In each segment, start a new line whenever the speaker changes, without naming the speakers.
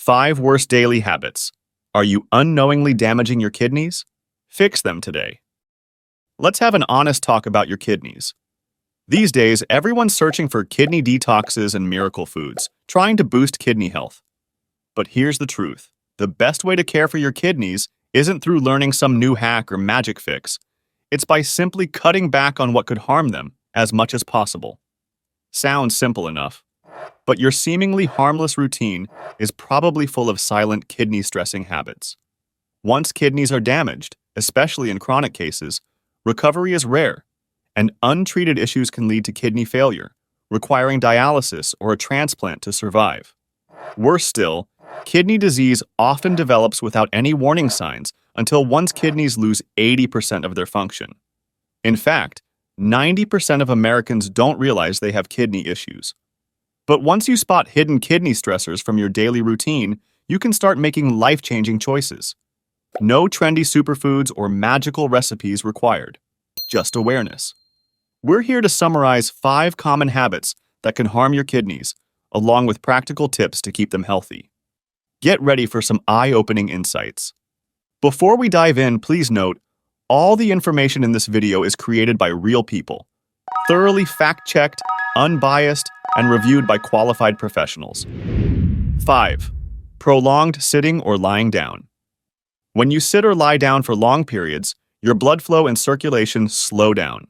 5 worst daily habits. Are you unknowingly damaging your kidneys? Fix them today. Let's have an honest talk about your kidneys. These days, everyone's searching for kidney detoxes and miracle foods, trying to boost kidney health. But here's the truth. The best way to care for your kidneys isn't through learning some new hack or magic fix. It's by simply cutting back on what could harm them as much as possible. Sounds simple enough, but your seemingly harmless routine is probably full of silent kidney-stressing habits. Once kidneys are damaged, especially in chronic cases, recovery is rare, and untreated issues can lead to kidney failure, requiring dialysis or a transplant to survive. Worse still, kidney disease often develops without any warning signs until one's kidneys lose 80% of their function. In fact, 90% of Americans don't realize they have kidney issues. But once you spot hidden kidney stressors from your daily routine, you can start making life-changing choices. No trendy superfoods or magical recipes required, just awareness. We're here to summarize 5 common habits that can harm your kidneys, along with practical tips to keep them healthy. Get ready for some eye-opening insights. Before we dive in, please note, all the information in this video is created by real people, thoroughly fact-checked, unbiased, and reviewed by qualified professionals. 5. Prolonged sitting or lying down. When you sit or lie down for long periods, your blood flow and circulation slow down.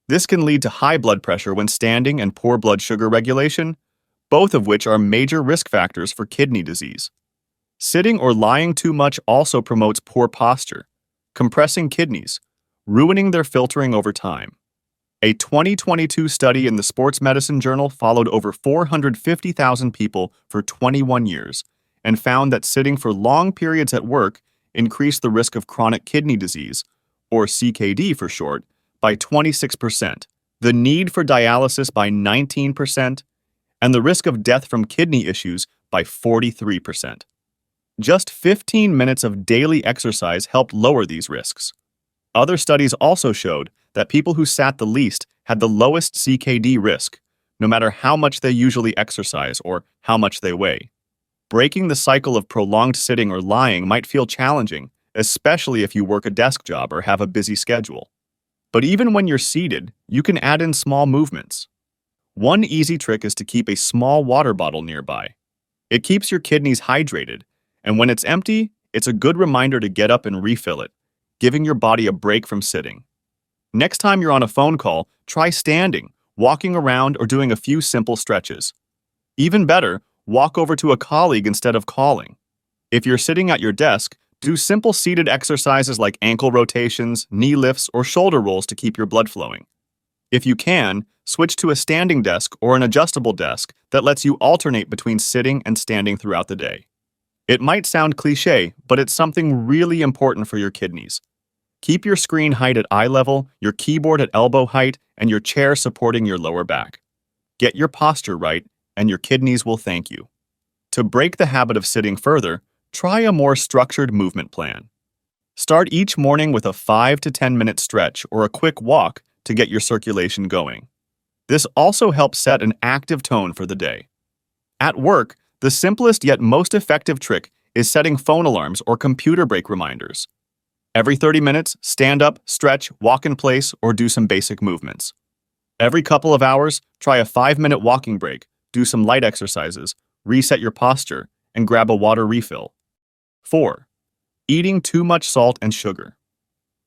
This can lead to high blood pressure when standing and poor blood sugar regulation, both of which are major risk factors for kidney disease. Sitting or lying too much also promotes poor posture, compressing kidneys, ruining their filtering over time. A 2022 study in the Sports Medicine Journal followed over 450,000 people for 21 years and found that sitting for long periods at work increased the risk of chronic kidney disease, or CKD for short, by 26%, the need for dialysis by 19%, and the risk of death from kidney issues by 43%. Just 15 minutes of daily exercise helped lower these risks. Other studies also showed that people who sat the least had the lowest CKD risk, no matter how much they usually exercise or how much they weigh. Breaking the cycle of prolonged sitting or lying might feel challenging, especially if you work a desk job or have a busy schedule. But even when you're seated, you can add in small movements. One easy trick is to keep a small water bottle nearby. It keeps your kidneys hydrated, and when it's empty, it's a good reminder to get up and refill it, giving your body a break from sitting. Next time you're on a phone call, try standing, walking around, or doing a few simple stretches. Even better, walk over to a colleague instead of calling. If you're sitting at your desk, do simple seated exercises like ankle rotations, knee lifts, or shoulder rolls to keep your blood flowing. If you can, switch to a standing desk or an adjustable desk that lets you alternate between sitting and standing throughout the day. It might sound cliché, but it's something really important for your kidneys. Keep your screen height at eye level, your keyboard at elbow height, and your chair supporting your lower back. Get your posture right, and your kidneys will thank you. To break the habit of sitting further, try a more structured movement plan. Start each morning with a 5 to 10 minute stretch or a quick walk to get your circulation going. This also helps set an active tone for the day. At work, the simplest yet most effective trick is setting phone alarms or computer break reminders. Every 30 minutes, stand up, stretch, walk in place, or do some basic movements. Every couple of hours, try a 5-minute walking break, do some light exercises, reset your posture, and grab a water refill. 4. Eating too much salt and sugar.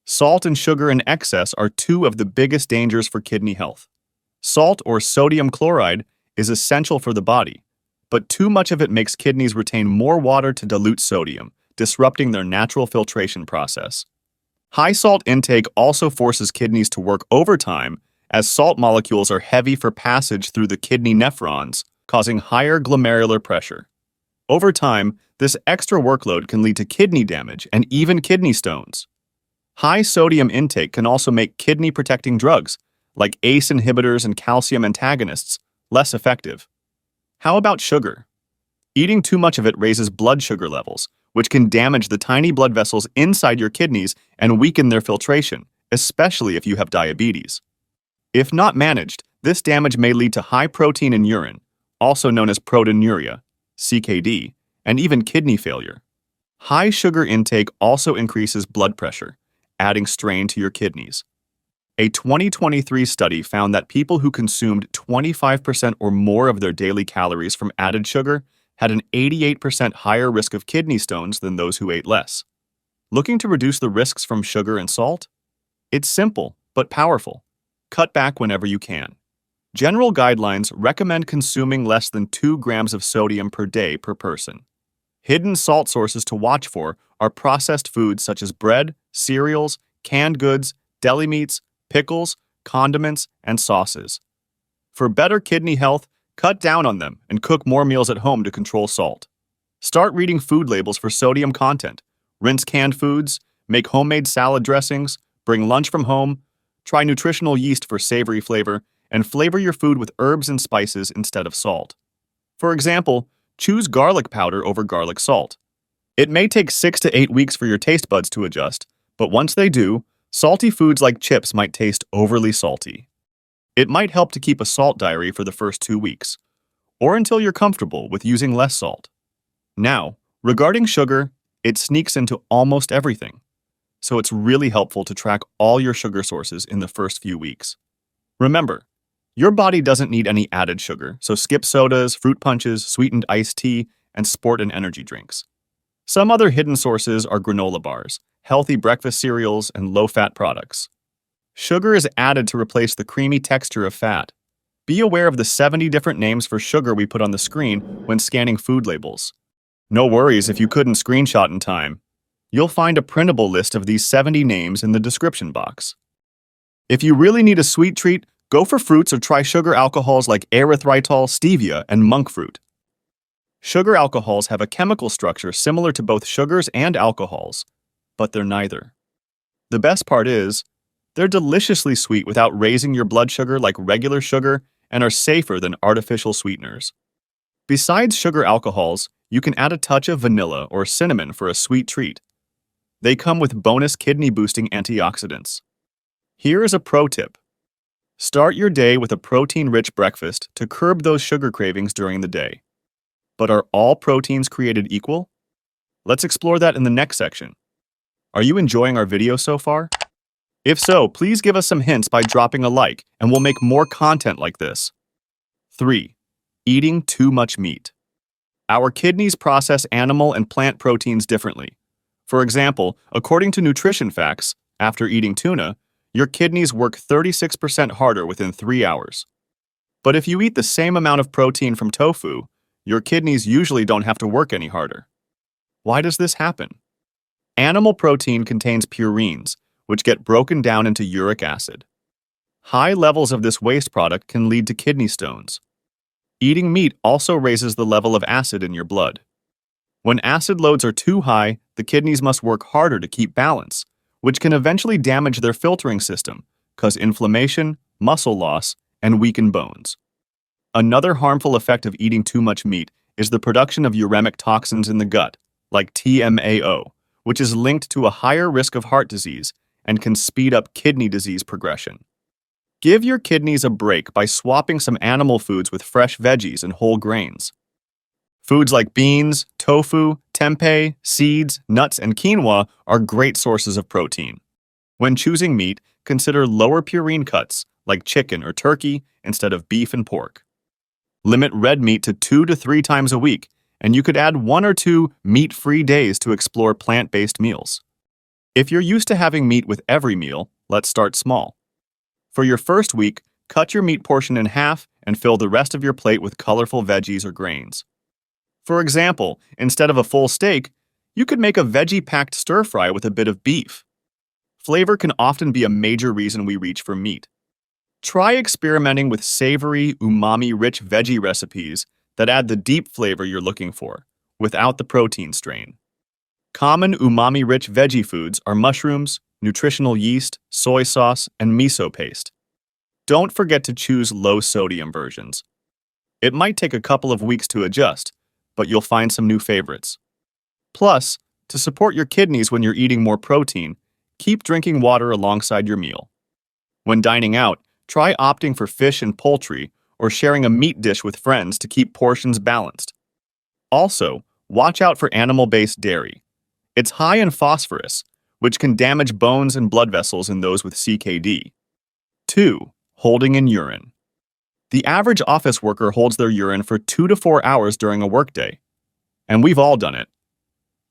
Salt and sugar in excess are 2 of the biggest dangers for kidney health. Salt, or sodium chloride, is essential for the body, but too much of it makes kidneys retain more water to dilute sodium, disrupting their natural filtration process. High salt intake also forces kidneys to work overtime, as salt molecules are heavy for passage through the kidney nephrons, causing higher glomerular pressure. Over time, this extra workload can lead to kidney damage and even kidney stones. High sodium intake can also make kidney-protecting drugs, like ACE inhibitors and calcium antagonists, less effective. How about sugar? Eating too much of it raises blood sugar levels, which can damage the tiny blood vessels inside your kidneys and weaken their filtration, especially if you have diabetes. If not managed, this damage may lead to high protein in urine, also known as proteinuria, CKD, and even kidney failure. High sugar intake also increases blood pressure, adding strain to your kidneys. A 2023 study found that people who consumed 25% or more of their daily calories from added sugar had an 88% higher risk of kidney stones than those who ate less. Looking to reduce the risks from sugar and salt? It's simple, but powerful. Cut back whenever you can. General guidelines recommend consuming less than 2 grams of sodium per day per person. Hidden salt sources to watch for are processed foods such as bread, cereals, canned goods, deli meats, pickles, condiments, and sauces. For better kidney health, cut down on them and cook more meals at home to control salt. Start reading food labels for sodium content. Rinse canned foods, make homemade salad dressings, bring lunch from home, try nutritional yeast for savory flavor, and flavor your food with herbs and spices instead of salt. For example, choose garlic powder over garlic salt. It may take 6 to 8 weeks for your taste buds to adjust, but once they do, salty foods like chips might taste overly salty. It might help to keep a salt diary for the first 2 weeks, or until you're comfortable with using less salt. Now, regarding sugar, it sneaks into almost everything, so it's really helpful to track all your sugar sources in the first few weeks. Remember, your body doesn't need any added sugar, so skip sodas, fruit punches, sweetened iced tea, and sport and energy drinks. Some other hidden sources are granola bars, healthy breakfast cereals, and low-fat products. Sugar is added to replace the creamy texture of fat. Be aware of the 70 different names for sugar we put on the screen when scanning food labels. No worries if you couldn't screenshot in time. You'll find a printable list of these 70 names in the description box. If you really need a sweet treat, go for fruits or try sugar alcohols like erythritol, stevia, and monk fruit. Sugar alcohols have a chemical structure similar to both sugars and alcohols, but they're neither. The best part is, they're deliciously sweet without raising your blood sugar like regular sugar and are safer than artificial sweeteners. Besides sugar alcohols, you can add a touch of vanilla or cinnamon for a sweet treat. They come with bonus kidney-boosting antioxidants. Here is a pro tip. Start your day with a protein-rich breakfast to curb those sugar cravings during the day. But are all proteins created equal? Let's explore that in the next section. Are you enjoying our video so far? If so, please give us some hints by dropping a like, and we'll make more content like this. 3. Eating too much meat. Our kidneys process animal and plant proteins differently. For example, according to nutrition facts, after eating tuna, your kidneys work 36% harder within 3 hours. But if you eat the same amount of protein from tofu, your kidneys usually don't have to work any harder. Why does this happen? Animal protein contains purines, which get broken down into uric acid. High levels of this waste product can lead to kidney stones. Eating meat also raises the level of acid in your blood. When acid loads are too high, the kidneys must work harder to keep balance, which can eventually damage their filtering system, cause inflammation, muscle loss, and weaken bones. Another harmful effect of eating too much meat is the production of uremic toxins in the gut, like TMAO, which is linked to a higher risk of heart disease and can speed up kidney disease progression. Give your kidneys a break by swapping some animal foods with fresh veggies and whole grains. Foods like beans, tofu, tempeh, seeds, nuts, and quinoa are great sources of protein. When choosing meat, consider lower purine cuts like chicken or turkey instead of beef and pork. Limit red meat to 2 to 3 times a week, and you could add 1 or 2 meat-free days to explore plant-based meals. If you're used to having meat with every meal, let's start small. For your first week, cut your meat portion in half and fill the rest of your plate with colorful veggies or grains. For example, instead of a full steak, you could make a veggie-packed stir-fry with a bit of beef. Flavor can often be a major reason we reach for meat. Try experimenting with savory, umami-rich veggie recipes that add the deep flavor you're looking for, without the protein strain. Common umami-rich veggie foods are mushrooms, nutritional yeast, soy sauce, and miso paste. Don't forget to choose low-sodium versions. It might take a couple of weeks to adjust, but you'll find some new favorites. Plus, to support your kidneys when you're eating more protein, keep drinking water alongside your meal. When dining out, try opting for fish and poultry or sharing a meat dish with friends to keep portions balanced. Also, Watch out for animal-based dairy. It's high in phosphorus, which can damage bones and blood vessels in those with CKD. 2. Holding in urine. The average office worker holds their urine for 2 to 4 hours during a workday. And we've all done it.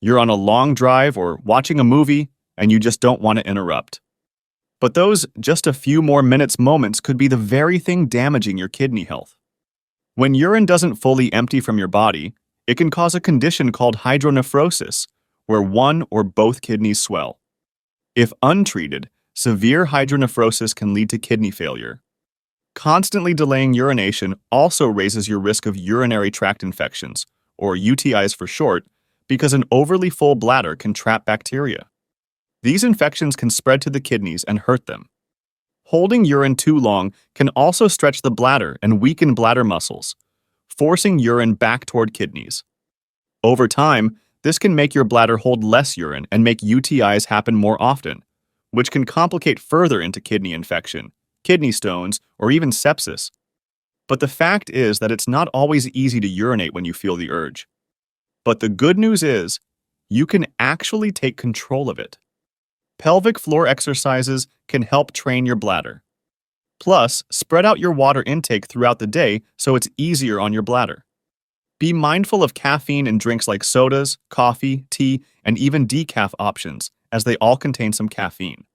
You're on a long drive or watching a movie, and you just don't want to interrupt. But those just a few more minutes moments could be the very thing damaging your kidney health. When urine doesn't fully empty from your body, it can cause a condition called hydronephrosis, where one or both kidneys swell. If untreated, severe hydronephrosis can lead to kidney failure. Constantly delaying urination also raises your risk of urinary tract infections, or UTIs for short, because an overly full bladder can trap bacteria. These infections can spread to the kidneys and hurt them. Holding urine too long can also stretch the bladder and weaken bladder muscles, forcing urine back toward kidneys. Over time, this can make your bladder hold less urine and make UTIs happen more often, which can complicate further into kidney infection, kidney stones, or even sepsis. But the fact is that it's not always easy to urinate when you feel the urge. But the good news is, you can actually take control of it. Pelvic floor exercises can help train your bladder. Plus, spread out your water intake throughout the day so it's easier on your bladder. Be mindful of caffeine in drinks like sodas, coffee, tea, and even decaf options, as they all contain some caffeine.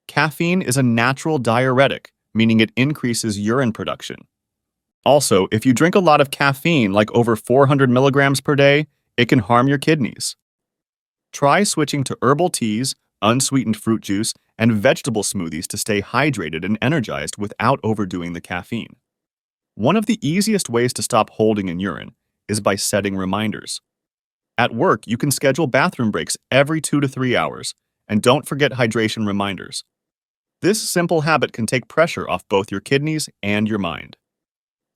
Caffeine is a natural diuretic, meaning it increases urine production. Also, if you drink a lot of caffeine, like over 400 milligrams per day, it can harm your kidneys. Try switching to herbal teas, unsweetened fruit juice, and vegetable smoothies to stay hydrated and energized without overdoing the caffeine. One of the easiest ways to stop holding in urine is by setting reminders. At work, you can schedule bathroom breaks every 2 to 3 hours, and don't forget hydration reminders. This simple habit can take pressure off both your kidneys and your mind.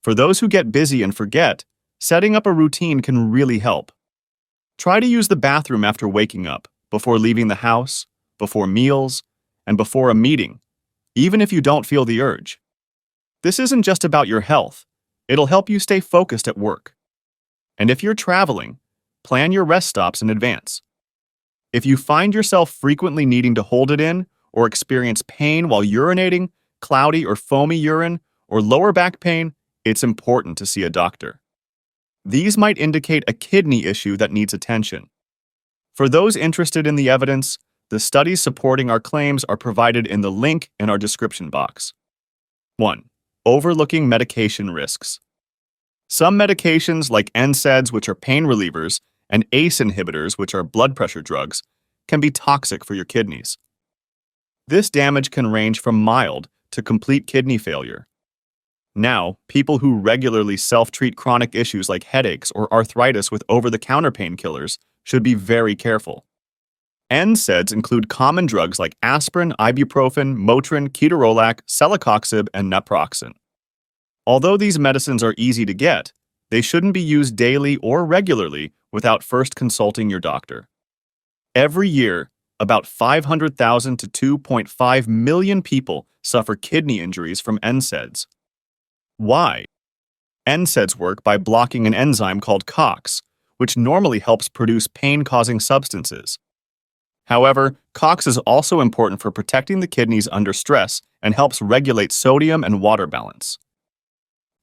For those who get busy and forget, setting up a routine can really help. Try to use the bathroom after waking up, before leaving the house, before meals, and before a meeting, even if you don't feel the urge. This isn't just about your health. It'll help you stay focused at work. And if you're traveling, plan your rest stops in advance. If you find yourself frequently needing to hold it in, or experience pain while urinating, cloudy or foamy urine, or lower back pain, it's important to see a doctor. These might indicate a kidney issue that needs attention. For those interested in the evidence, the studies supporting our claims are provided in the link in our description box. 1. Overlooking medication risks. Some medications like NSAIDs, which are pain relievers, and ACE inhibitors, which are blood pressure drugs, can be toxic for your kidneys. This damage can range from mild to complete kidney failure. Now, people who regularly self-treat chronic issues like headaches or arthritis with over-the-counter painkillers should be very careful. NSAIDs include common drugs like aspirin, ibuprofen, Motrin, ketorolac, celecoxib, and naproxen. Although these medicines are easy to get, they shouldn't be used daily or regularly without first consulting your doctor. Every year, about 500,000 to 2.5 million people suffer kidney injuries from NSAIDs. Why? NSAIDs work by blocking an enzyme called COX, which normally helps produce pain-causing substances. However, COX is also important for protecting the kidneys under stress and helps regulate sodium and water balance.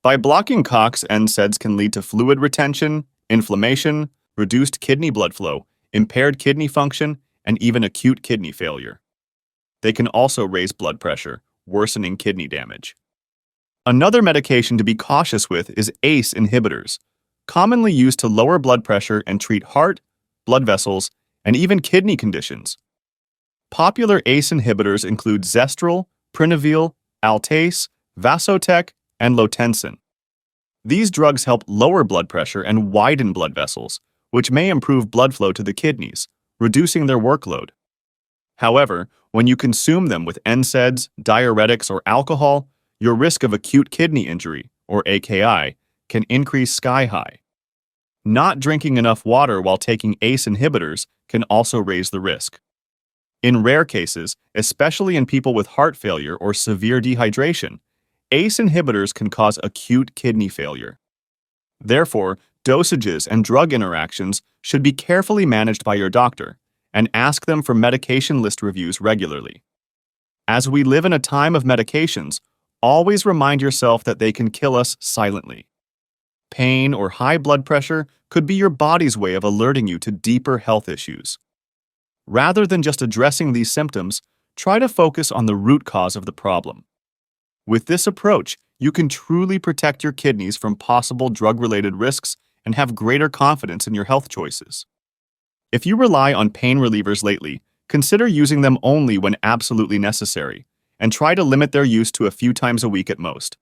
By blocking COX, NSAIDs can lead to fluid retention, inflammation, reduced kidney blood flow, impaired kidney function, and even acute kidney failure. They can also raise blood pressure, worsening kidney damage. Another medication to be cautious with is ACE inhibitors, commonly used to lower blood pressure and treat heart, blood vessels, and even kidney conditions. Popular ACE inhibitors include Zestril, Prinavil, Altase, Vasotec, and Lotensin. These drugs help lower blood pressure and widen blood vessels, which may improve blood flow to the kidneys, reducing their workload. However, when you consume them with NSAIDs, diuretics, or alcohol, your risk of acute kidney injury, or AKI, can increase sky high. Not drinking enough water while taking ACE inhibitors can also raise the risk. In rare cases, especially in people with heart failure or severe dehydration, ACE inhibitors can cause acute kidney failure. Therefore, Dosages and drug interactions should be carefully managed by your doctor, and ask them for medication list reviews regularly. As we live in a time of medications, always remind yourself that they can kill us silently. Pain or high blood pressure could be your body's way of alerting you to deeper health issues. Rather than just addressing these symptoms, try to focus on the root cause of the problem. With this approach, you can truly protect your kidneys from possible drug-related risks and have greater confidence in your health choices. If you rely on pain relievers lately, consider using them only when absolutely necessary, and try to limit their use to a few times a week at most.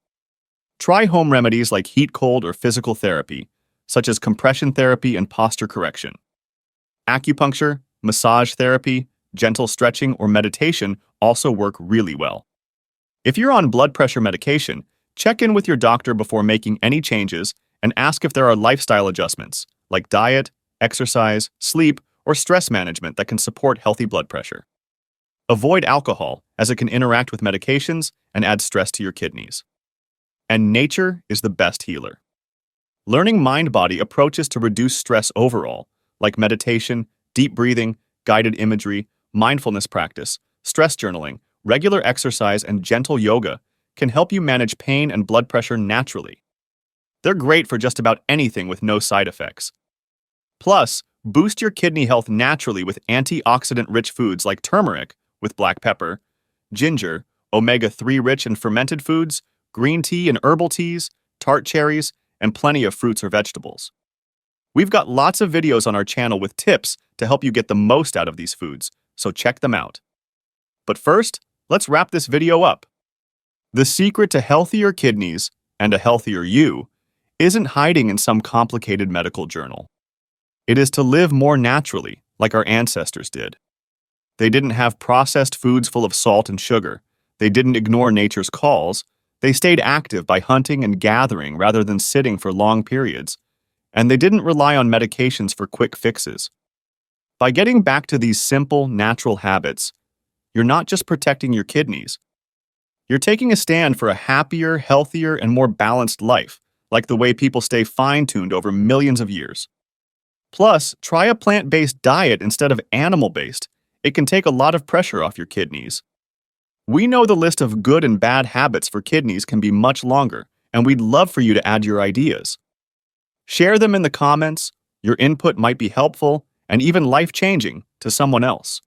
Try home remedies like heat, cold, or physical therapy, such as compression therapy and posture correction. Acupuncture, massage therapy, gentle stretching, or meditation also work really well. If you're on blood pressure medication, check in with your doctor before making any changes and ask if there are lifestyle adjustments, like diet, exercise, sleep, or stress management that can support healthy blood pressure. Avoid alcohol, as it can interact with medications and add stress to your kidneys. And nature is the best healer. Learning mind-body approaches to reduce stress overall, like meditation, deep breathing, guided imagery, mindfulness practice, stress journaling, regular exercise, and gentle yoga, can help you manage pain and blood pressure naturally. They're great for just about anything with no side effects. Plus, boost your kidney health naturally with antioxidant-rich foods like turmeric with black pepper, ginger, omega-3 rich and fermented foods, green tea and herbal teas, tart cherries, and plenty of fruits or vegetables. We've got lots of videos on our channel with tips to help you get the most out of these foods, so check them out. But first, let's wrap this video up. The secret to healthier kidneys and a healthier you isn't hiding in some complicated medical journal. It is to live more naturally, like our ancestors did. They didn't have processed foods full of salt and sugar. They didn't ignore nature's calls. They stayed active by hunting and gathering rather than sitting for long periods. And they didn't rely on medications for quick fixes. By getting back to these simple, natural habits, you're not just protecting your kidneys. You're taking a stand for a happier, healthier, and more balanced life, like the way people stay fine-tuned over millions of years. Plus, try a plant-based diet instead of animal-based. It can take a lot of pressure off your kidneys. We know the list of good and bad habits for kidneys can be much longer, and we'd love for you to add your ideas. Share them in the comments. Your input might be helpful and even life-changing to someone else.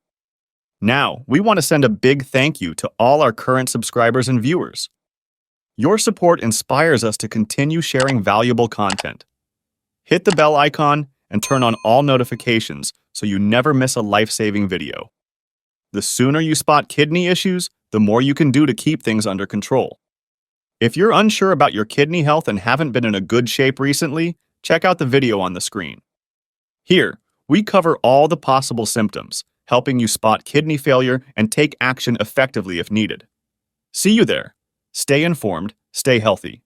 Now, we want to send a big thank you to all our current subscribers and viewers. Your support inspires us to continue sharing valuable content. Hit the bell icon and turn on all notifications so you never miss a life-saving video. The sooner you spot kidney issues, the more you can do to keep things under control. If you're unsure about your kidney health and haven't been in a good shape recently, check out the video on the screen. Here, we cover all the possible symptoms, helping you spot kidney failure and take action effectively if needed. See you there. Stay informed, stay healthy.